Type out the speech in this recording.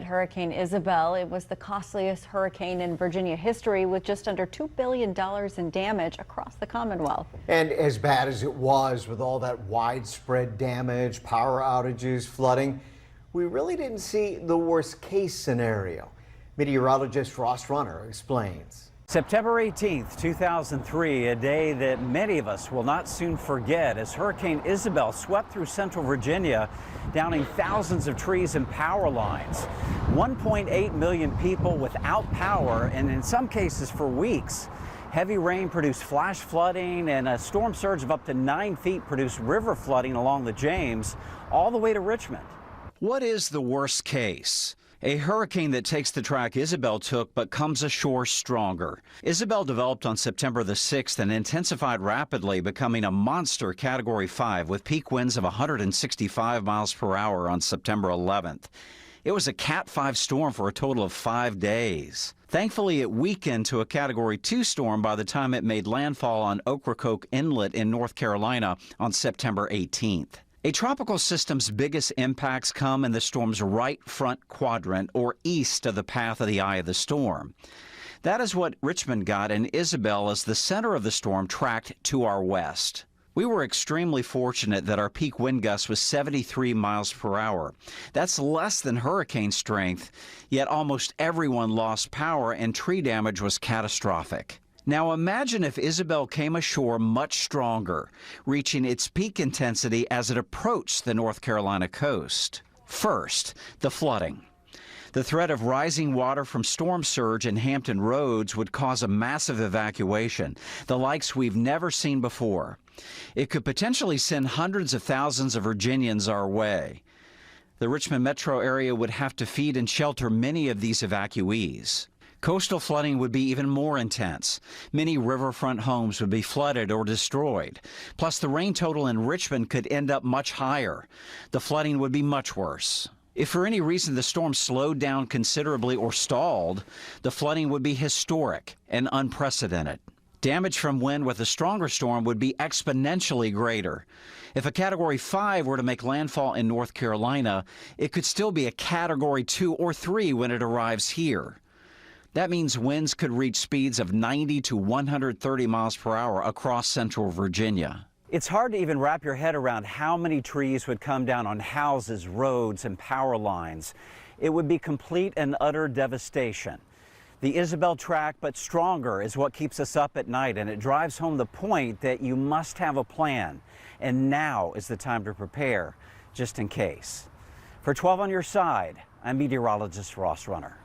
Hurricane Isabel. It was the costliest hurricane in Virginia history, with just under $2 billion in damage across the Commonwealth. And as bad as it was, with all that widespread damage, power outages, flooding, we really didn't see the worst case scenario. Meteorologist Ross Runner explains. September 18th, 2003, a day that many of us will not soon forget as Hurricane Isabel swept through central Virginia, downing thousands of trees and power lines. 1.8 million people without power, and in some cases for weeks. Heavy rain produced flash flooding, and a storm surge of up to 9 feet produced river flooding along the James, all the way to Richmond. What is the worst case? A hurricane that takes the track Isabel took but comes ashore stronger. Isabel developed on September the 6th and intensified rapidly, becoming a monster Category 5 with peak winds of 165 miles per hour on September 11th. It was a Cat 5 storm for a total of 5 days. Thankfully, it weakened to a Category 2 storm by the time it made landfall on Ocracoke Inlet in North Carolina on September 18th. A tropical system's biggest impacts come in the storm's right front quadrant, or east of the path of the eye of the storm. That is what Richmond got, and Isabel, as the center of the storm, tracked to our west. We were extremely fortunate that our peak wind gust was 73 miles per hour. That's less than hurricane strength, yet almost everyone lost power and tree damage was catastrophic. Now imagine if Isabel came ashore much stronger, reaching its peak intensity as it approached the North Carolina coast. First, the flooding. The threat of rising water from storm surge in Hampton Roads would cause a massive evacuation, the likes we've never seen before. It could potentially send hundreds of thousands of Virginians our way. The Richmond metro area would have to feed and shelter many of these evacuees. Coastal flooding would be even more intense. Many riverfront homes would be flooded or destroyed. Plus, the rain total in Richmond could end up much higher. The flooding would be much worse. If for any reason the storm slowed down considerably or stalled, the flooding would be historic and unprecedented. Damage from wind with a stronger storm would be exponentially greater. If a Category 5 were to make landfall in North Carolina, it could still be a Category 2 or 3 when it arrives here. That means winds could reach speeds of 90 to 130 miles per hour across central Virginia. It's hard to even wrap your head around how many trees would come down on houses, roads, and power lines. It would be complete and utter devastation. The Isabel track, but stronger, is what keeps us up at night, and it drives home the point that you must have a plan. And now is the time to prepare, just in case. For 12 on your side, I'm meteorologist Ross Runner.